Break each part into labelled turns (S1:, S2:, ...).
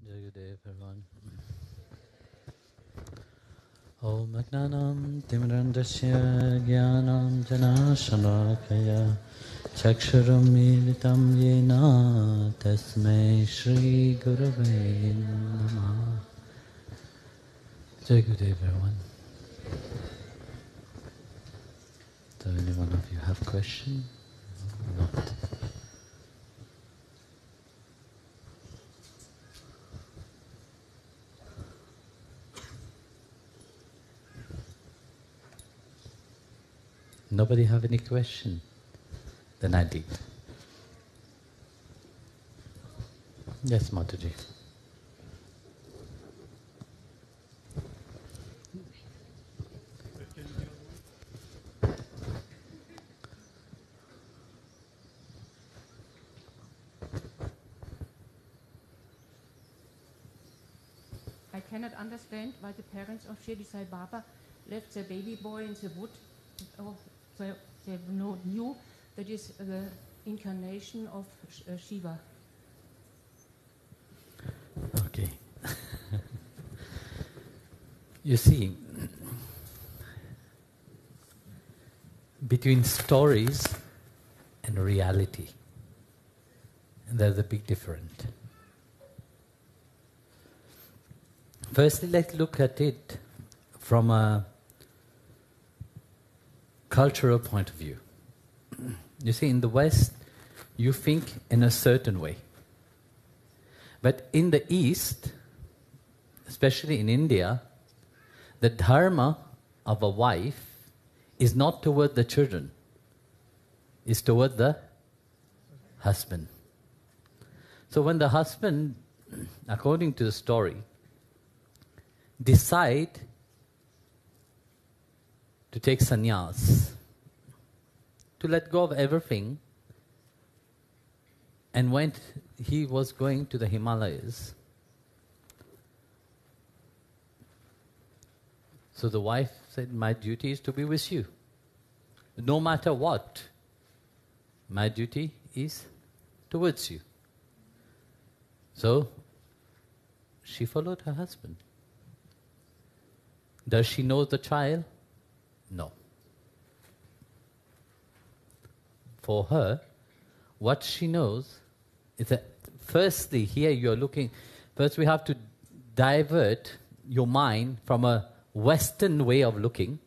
S1: Good day, everyone. Om Agnanam Timrandasya Gyanam Janashanakaya Chakshuram Militam Yena Tasmai Shri Gurave Namah. Good day, everyone. Do any one of you have a question? Not. Nobody have any question? Then I leave. Yes, Mataji.
S2: I cannot understand why the parents of Shri Sai Baba left their baby boy in the wood. Oh, they knew that is the incarnation of Shiva.
S1: Okay. You see, between stories and reality, there's a big difference. Firstly, let's look at it from a cultural point of view. You see, in the West, you think in a certain way. But in the East, especially in India, the dharma of a wife is not toward the children, it's toward the husband. So when the husband, according to the story, decide to take sannyas, to let go of everything, and when he was going to the Himalayas, so the wife said, my duty is to be with you. No matter what, my duty is towards you. So she followed her husband. Does she know the child? No. For her, what she knows is that firstly, here you're looking, first we have to divert your mind from a Western way of looking,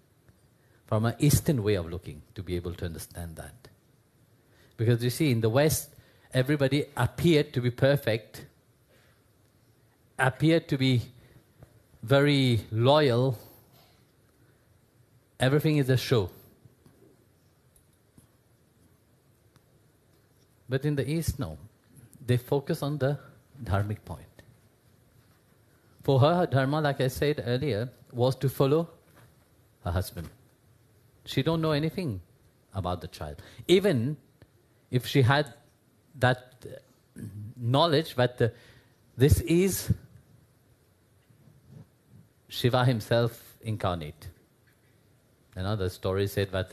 S1: from an Eastern way of looking, to be able to understand that. Because you see, in the West, everybody appeared to be perfect, appeared to be very loyal. Everything is a show. But in the East, no. They focus on the dharmic point. For her, her dharma, like I said earlier, was to follow her husband. She don't know anything about the child. Even if she had that knowledge that this is Shiva himself incarnate. Another story said that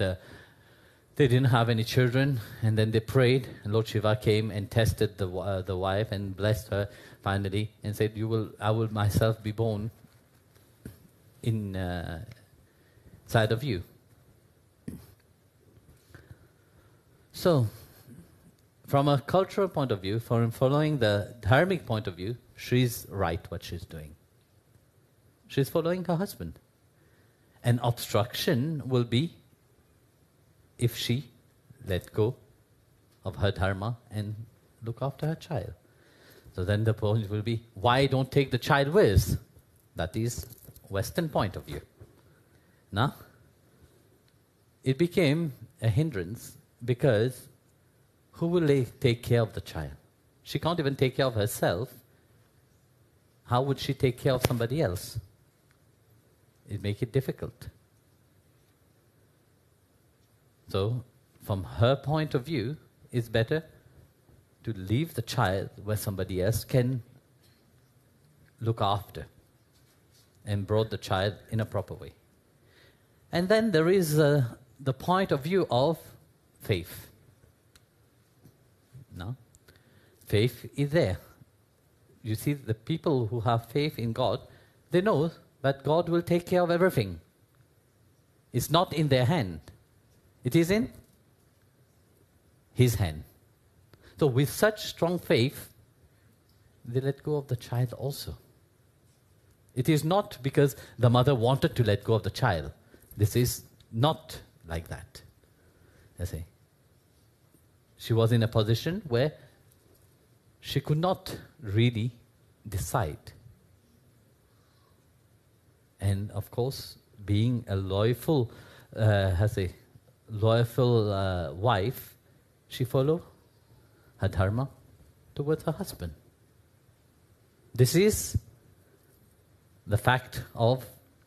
S1: they didn't have any children, and then they prayed, and Lord Shiva came and tested the wife and blessed her finally, and said, I will myself be born inside of you. So, from a cultural point of view, from following the dharmic point of view, she's right what she's doing. She's following her husband. An obstruction will be if she let go of her dharma and look after her child. So then the point will be, why don't take the child with? That is Western point of view. Now, it became a hindrance because who will take care of the child? She can't even take care of herself. How would she take care of somebody else? It makes it difficult. So, from her point of view, it's better to leave the child where somebody else can look after and brought the child in a proper way. And then there is the point of view of faith. No? Faith is there. you see, the people who have faith in God, they know that God will take care of everything. It's not in their hand. It is in His hand. So with such strong faith, they let go of the child also. It is not because the mother wanted to let go of the child. This is not like that. I say. She was in a position where she could not really decide. And of course, being a loyal wife, she followed her dharma towards her husband. This is the fact of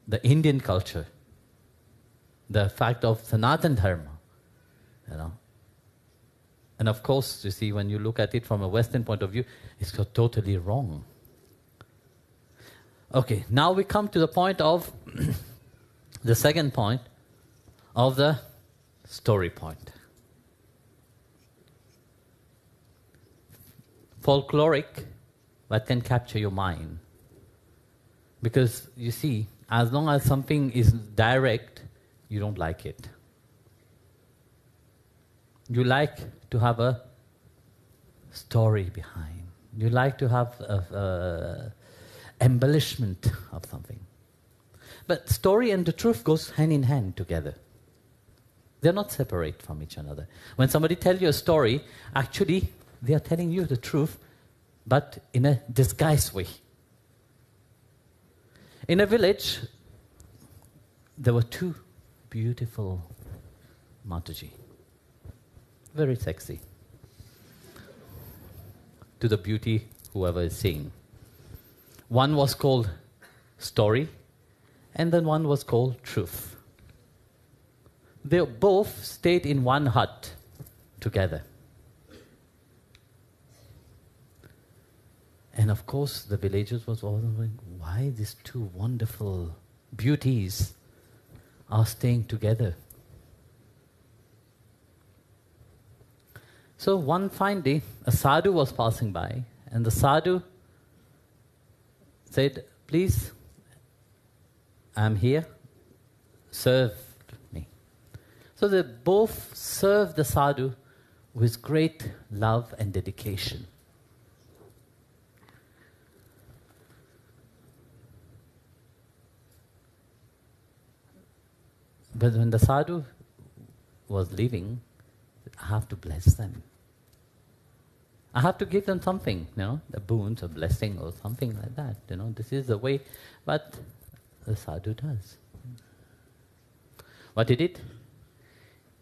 S1: the Indian culture, the fact of Sanatan Dharma, you know. And of course, you see, when you look at it from a Western point of view, it's totally wrong. Okay, now we come to the point of the second point of the story point. Folkloric, that can capture your mind. Because, you see, as long as something is direct, you don't like it. You like to have a story behind. You like to have a embellishment of something. But story and the truth goes hand in hand together. They're not separate from each other. When somebody tells you a story, actually, they are telling you the truth, but in a disguised way. In a village, there were two beautiful Mataji. Very sexy. To the beauty, whoever is seeing. One was called story, and then one was called truth. They both stayed in one hut together. And of course, the villagers was all wondering, why these two wonderful beauties are staying together? So one fine day, a sadhu was passing by, and the sadhu said, please, I'm here, serve me. So they both served the sadhu with great love and dedication. But when the sadhu was leaving, I have to bless them. I have to give them something, a boon, a blessing or something like that. This is the way, but the sadhu does. What he did?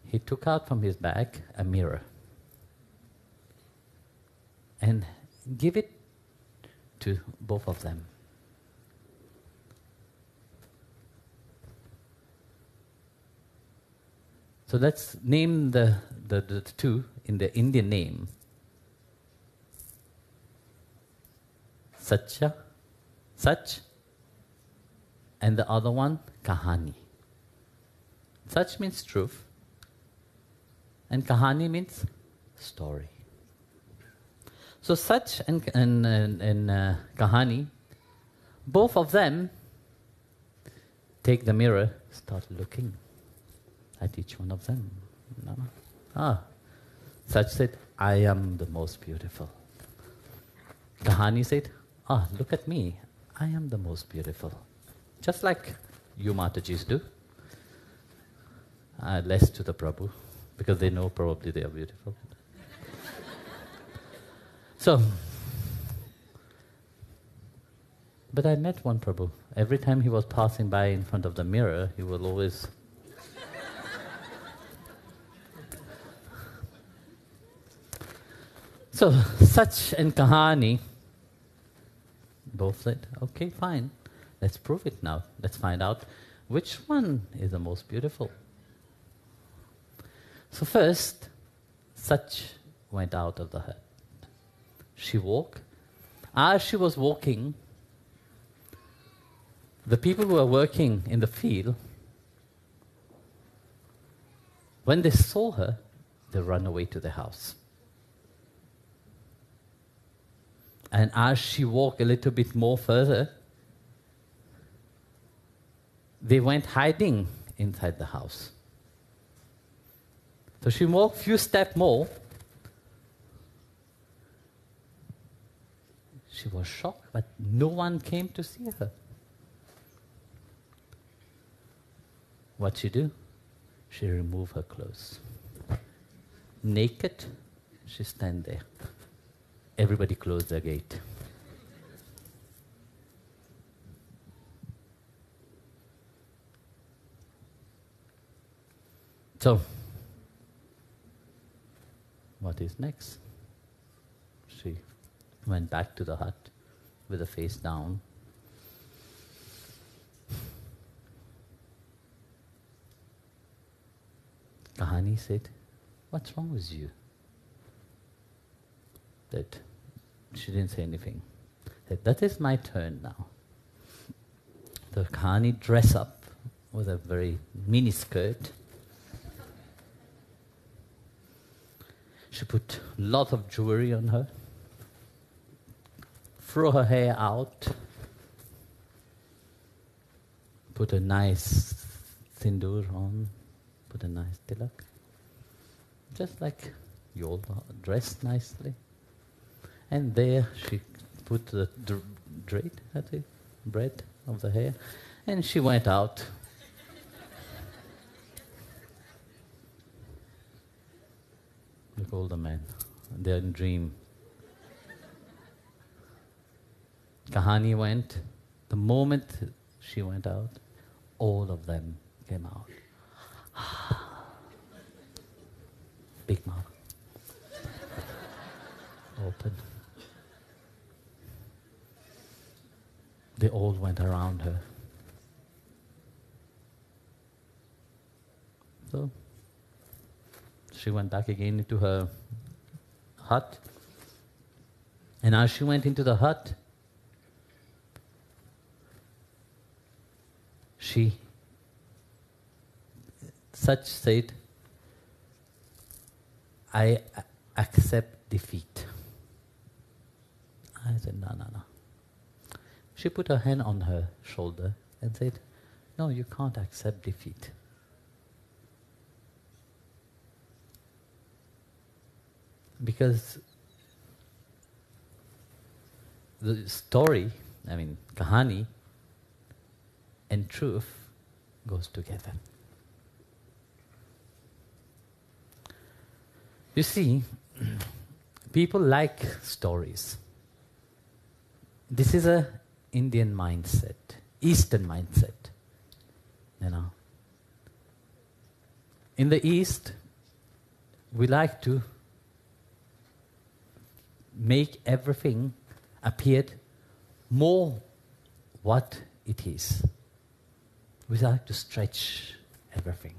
S1: He took out from his bag a mirror and give it to both of them. So let's name the two in the Indian name. Satya, Sach, and the other one, Kahani. Sach means truth, and Kahani means story. So Sach and Kahani, both of them take the mirror, start looking at each one of them. Sach said, I am the most beautiful. Kahani said, look at me, I am the most beautiful. Just like you Matajis do. Less to the Prabhu, because they know probably they are beautiful. So, but I met one Prabhu. Every time he was passing by in front of the mirror, he will always... So, Sach and Kahani both said, okay, fine, let's prove it now. Let's find out which one is the most beautiful. So first, Sach went out of the hut. She walked. As she was walking, the people who were working in the field, when they saw her, they ran away to their house. And as she walked a little bit more further, they went hiding inside the house. So she walked a few steps more. She was shocked, but no one came to see her. What she do? She removed her clothes. Naked, she stand there. Everybody closed their gate. So, what is next? She went back to the hut with the face down. Kahani said, "What's wrong with you?" That she didn't say anything. Said, "That is my turn now." The Kahani dressed up with a very mini skirt. She put a lot of jewelry on her, threw her hair out, put a nice sindoor on, put a nice tilak, just like you all dressed nicely. And there she put the braid of the hair, and she went out. Look, all the men, they're in dream. Kahani went. The moment she went out, all of them came out. Big mouth. Open. They all went around her. So she went back again into her hut. And as she went into the hut, she said, "I accept defeat." I said, no. She put her hand on her shoulder and said, "No, you can't accept defeat. Because the story, Kahani and truth goes together." You see, people like stories. This is a Indian mindset, Eastern mindset. In the East, we like to make everything appear more what it is. We like to stretch everything.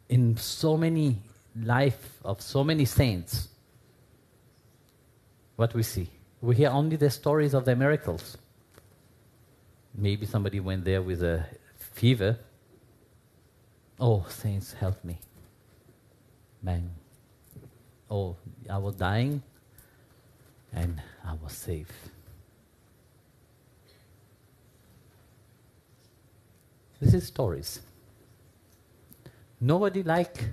S1: In so many life of so many saints, what we see, we hear only the stories of their miracles. Maybe somebody went there with a fever. "Oh, saints, help me." Bang. "Oh, I was dying and I was saved." This is stories. Nobody like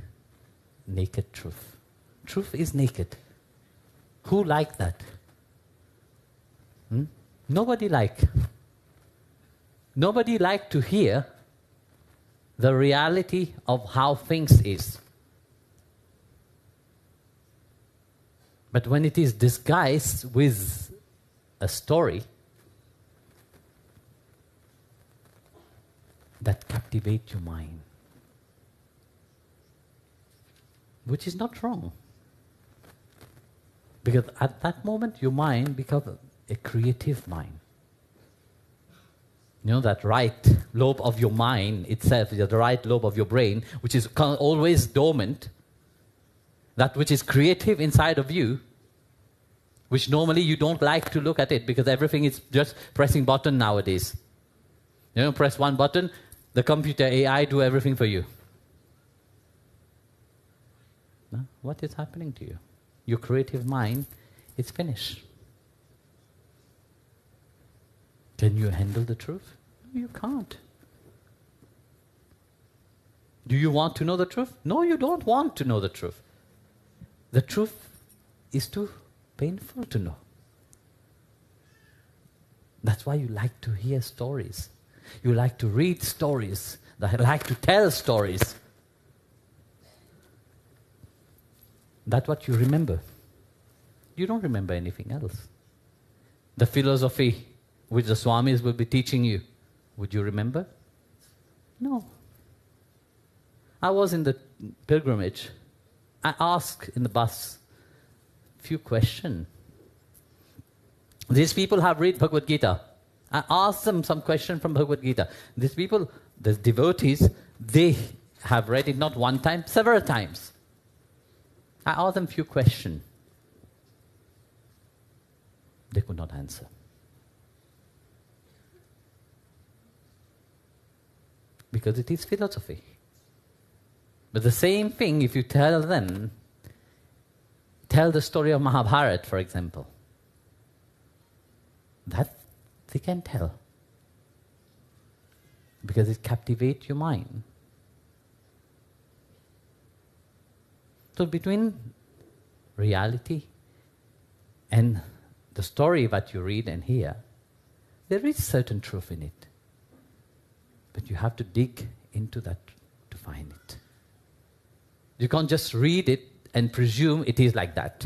S1: naked truth. Truth is naked. Who like that? Nobody like. Nobody like to hear the reality of how things is. But when it is disguised with a story that captivates your mind, which is not wrong. Because at that moment your mind becomes a creative mind. That right lobe of your mind itself, the right lobe of your brain, which is always dormant, that which is creative inside of you, which normally you don't like to look at it because everything is just pressing button nowadays. Press one button, the computer AI do everything for you. No? What is happening to you? Your creative mind is finished. Can you handle the truth? No, you can't. Do you want to know the truth? No, you don't want to know the truth. The truth is too painful to know. That's why you like to hear stories. You like to read stories. You like to tell stories. That's what you remember. You don't remember anything else. The philosophy which the swamis will be teaching you, would you remember? No. I was in the pilgrimage. I asked in the bus a few questions. These people have read Bhagavad Gita. I asked them some question from Bhagavad Gita. These people, the devotees, they have read it not one time, several times. I asked them a few questions. They could not answer. Because it is philosophy. But the same thing, if you tell them, tell the story of Mahabharata, for example, that they can tell. Because it captivates your mind. So between reality and the story that you read and hear, there is certain truth in it. But you have to dig into that to find it. You can't just read it and presume it is like that.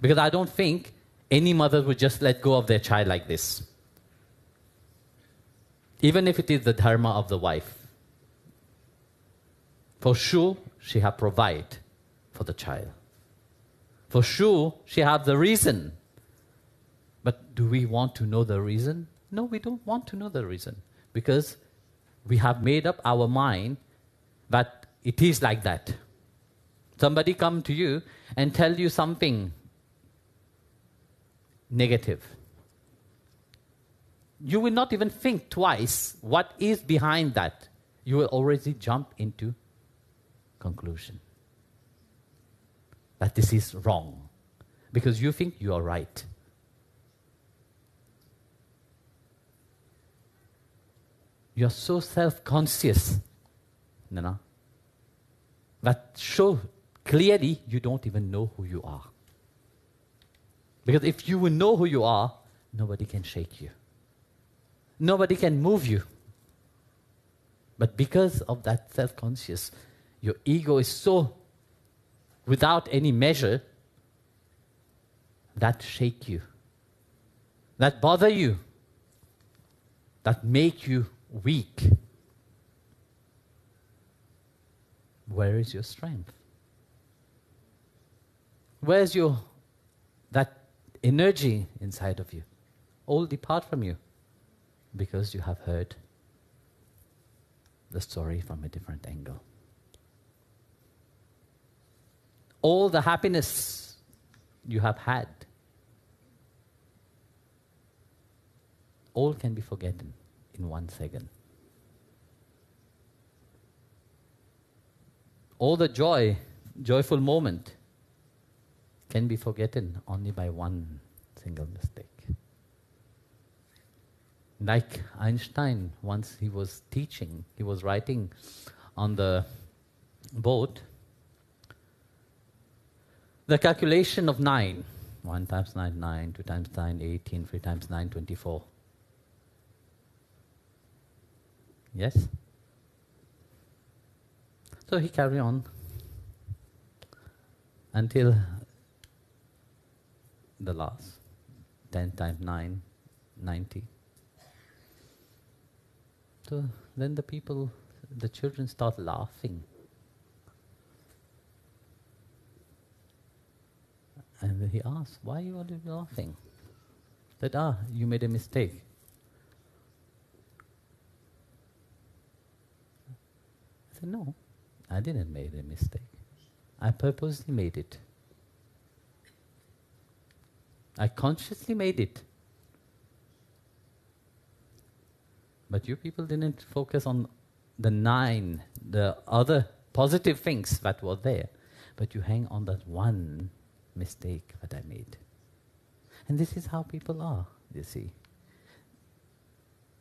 S1: Because I don't think any mother would just let go of their child like this. Even if it is the dharma of the wife. For sure, she has provide for the child. For sure, she has the reason. But do we want to know the reason? No, we don't want to know the reason. Because we have made up our mind that it is like that. Somebody come to you and tell you something negative. You will not even think twice what is behind that. You will already jump into conclusion. That this is wrong. Because you think you are right. You are so self-conscious, that show clearly you don't even know who you are. Because if you will know who you are, nobody can shake you. Nobody can move you. But because of that self-conscious, your ego is so without any measure, that shake you, that bother you, that make you weak. Where is your strength? Where's that energy inside of you? All depart from you because you have heard the story from a different angle. All the happiness you have had, all can be forgotten in 1 second. All the joyful moment can be forgotten only by one single mistake. Like Einstein, once he was teaching, he was writing on the board, the calculation of 9. 1 times 9, 9, 2 times 9, 18, 3 times 9, 24. Yes? So he carried on until the last. 10 times 9, 90. So then the children start laughing. And then he asked, why are you laughing? That, you made a mistake. I said, no, I didn't make a mistake. I purposely made it. I consciously made it. But you people didn't focus on the 9, the other positive things that were there. but you hang on that one mistake that I made. And this is how people are, you see.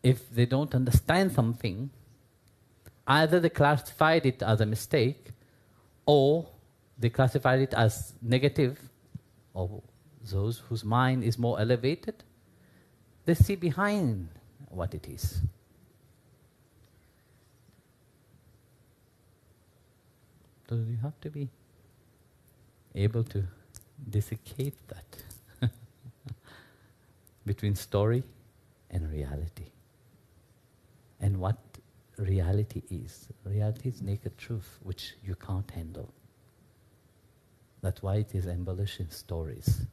S1: If they don't understand something, either they classified it as a mistake, or they classified it as negative, or those whose mind is more elevated, they see behind what it is. So you have to be able to dissecate that between story and reality. And what reality is. Reality is naked truth, which you can't handle. That's why it is embellished in stories,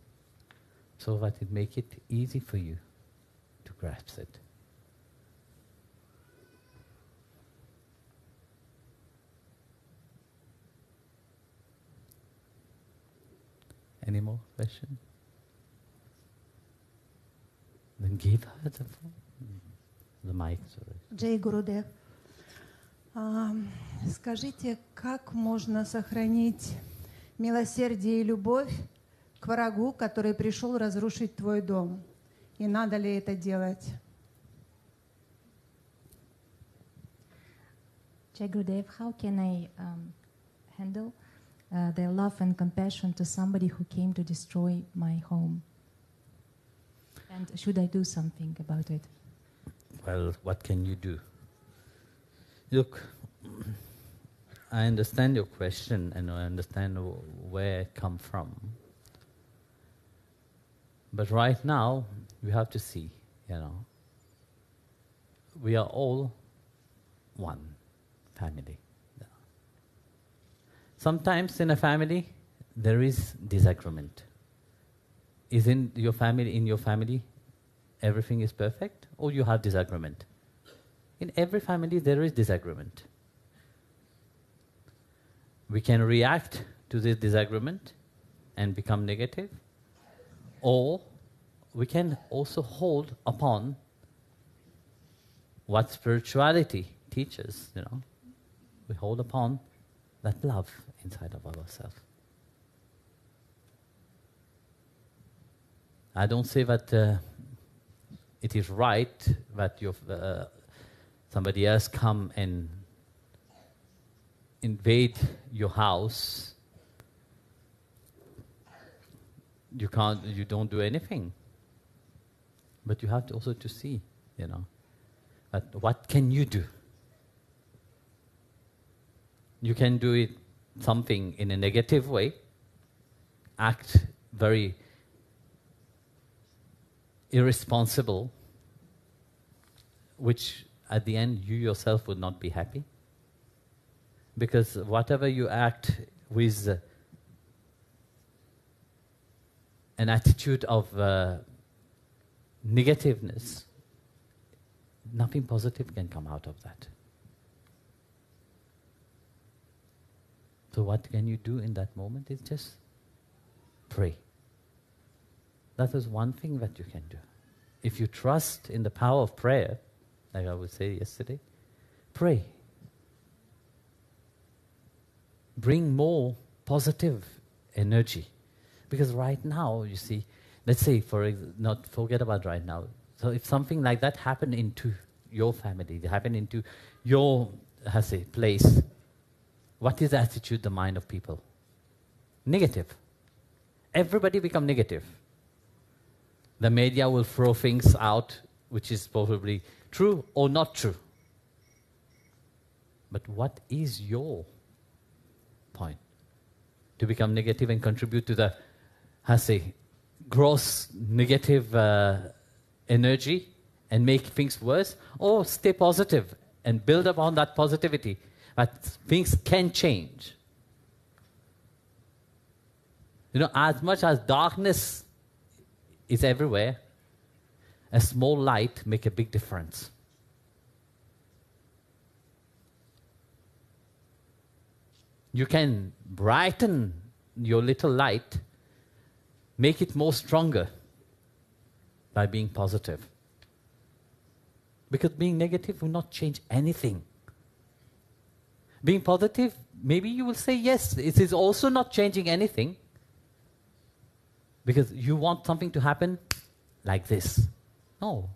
S1: so that it make it easy for you to grasp it. Any more questions? Then give her the mic. Sorry.
S3: Джей Гурудев, скажите, как можно сохранить милосердие и любовь к врагу, который пришел разрушить твой дом? И надо ли это делать?
S4: Jai Gurudev, how can I handle their love and compassion to somebody who came to destroy my home? And should I do something about it?
S1: Well, what can you do? Look, I understand your question and I understand where it comes from. But right now, we have to see, we are all one family. Sometimes in a family, there is disagreement. Is in your family, everything is perfect, or you have disagreement? In every family, there is disagreement. We can react to this disagreement and become negative, or we can also hold upon what spirituality teaches, We hold upon that love inside of ourselves. I don't say that it is right that somebody else come and invade your house. You don't do anything. But you have to also to see, that what can you do? You can do it something in a negative way, act very irresponsible, which at the end you yourself would not be happy. Because whatever you act with an attitude of negativeness, nothing positive can come out of that. So what can you do in that moment is just pray. That is one thing that you can do. If you trust in the power of prayer, like I would say yesterday, pray. Bring more positive energy. Because right now, you see, let's say, not forget about right now. So if something like that happened into your family, happened into your, place, what is the attitude, the mind of people? Negative. Everybody become negative. The media will throw things out which is probably true or not true. But what is your point? To become negative and contribute to the, gross negative energy and make things worse? Or stay positive and build upon that positivity, that things can change. As much as darkness is everywhere, a small light make a big difference. You can brighten your little light, make it more stronger by being positive. Because being negative will not change anything. Being positive, maybe you will say yes, it is also not changing anything. Because you want something to happen like this. No.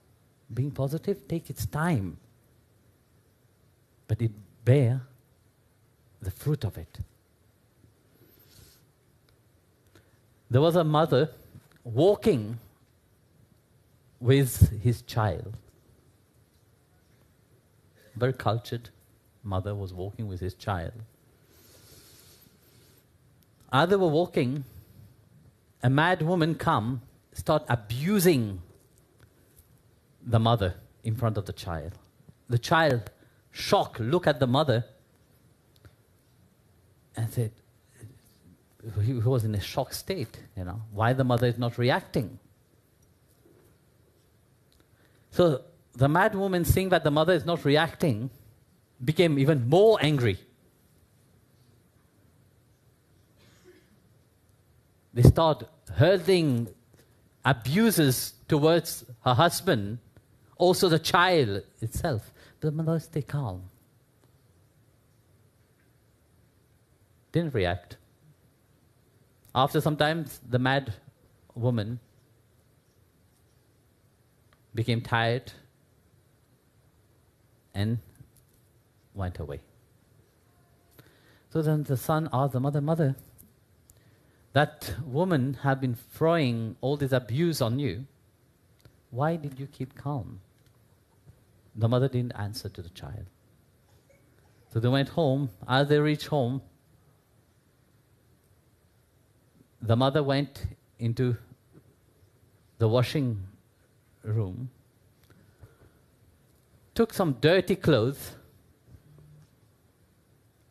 S1: Being positive takes its time. But it bears the fruit of it. There was a mother walking with his child. Very cultured mother was walking with his child. As they were walking, a mad woman come, start abusing the mother in front of the child. The child, shocked, look at the mother and said, he was in a shocked state, why the mother is not reacting. So the mad woman, seeing that the mother is not reacting, became even more angry. They start hurling abuses towards her husband, also the child itself. The mother stayed calm. Didn't react. After some time, the mad woman became tired and went away. So then the son asked the mother, "Mother, that woman had been throwing all this abuse on you. Why did you keep calm?" The mother didn't answer to the child. So they went home. As they reached home, the mother went into the washing room, took some dirty clothes,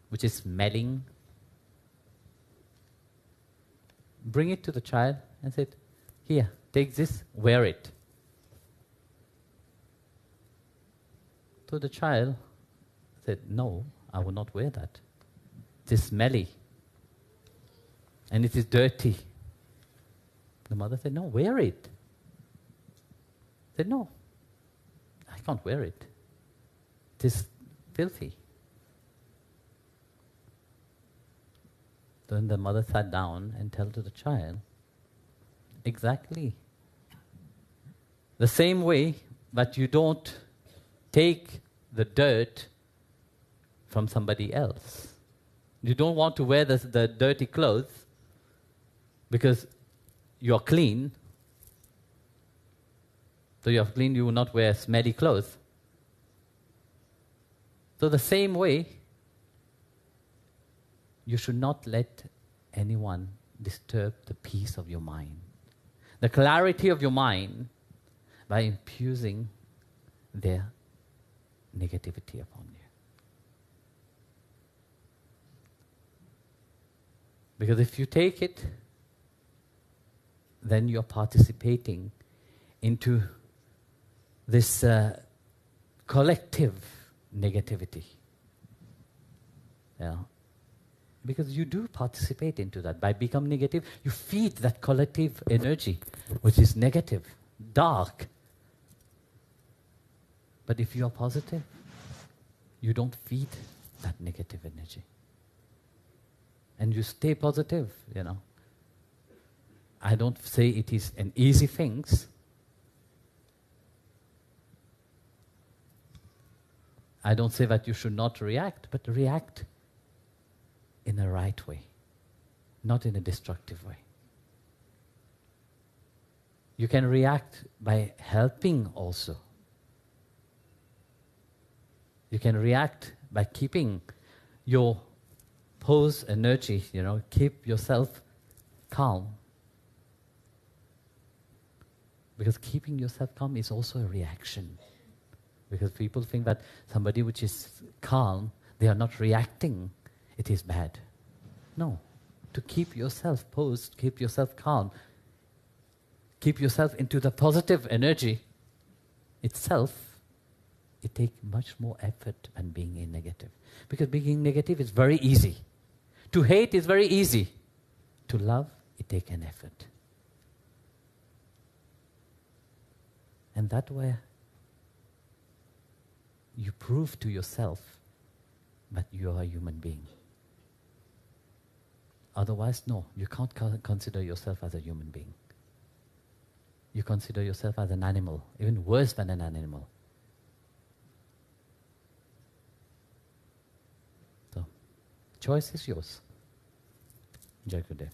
S1: which is smelling, bring it to the child and said, "Here, take this, wear it." So the child said, "No, I will not wear that. It is smelly and it is dirty." The mother said, "No, wear it." He said, "No, I can't wear it. It is filthy." Then the mother sat down and told to the child, exactly the same way that you don't take the dirt from somebody else. You don't want to wear the dirty clothes because you're clean. So you're clean, you will not wear smelly clothes. So the same way, you should not let anyone disturb the peace of your mind, the clarity of your mind, by infusing their negativity upon you. Because if you take it, then you're participating into this collective negativity. Because you do participate into that. By becoming negative, you feed that collective energy, which is negative, dark. But if you are positive, you don't feed that negative energy. And you stay positive, I don't say it is an easy thing. I don't say that you should not react, but react in the right way, not in a destructive way. You can react by helping also. You can react by keeping your pose energy, keep yourself calm. Because keeping yourself calm is also a reaction. Because people think that somebody which is calm, they are not reacting, it is bad. No. To keep yourself posed, keep yourself calm, keep yourself into the positive energy itself, it takes much more effort than being in negative. Because being negative is very easy. To hate is very easy. To love, it takes an effort. And that way, you prove to yourself but you are a human being. Otherwise, no, you can't consider yourself as a human being. You consider yourself as an animal, even worse than an animal. So, choice is yours. Enjoy your day.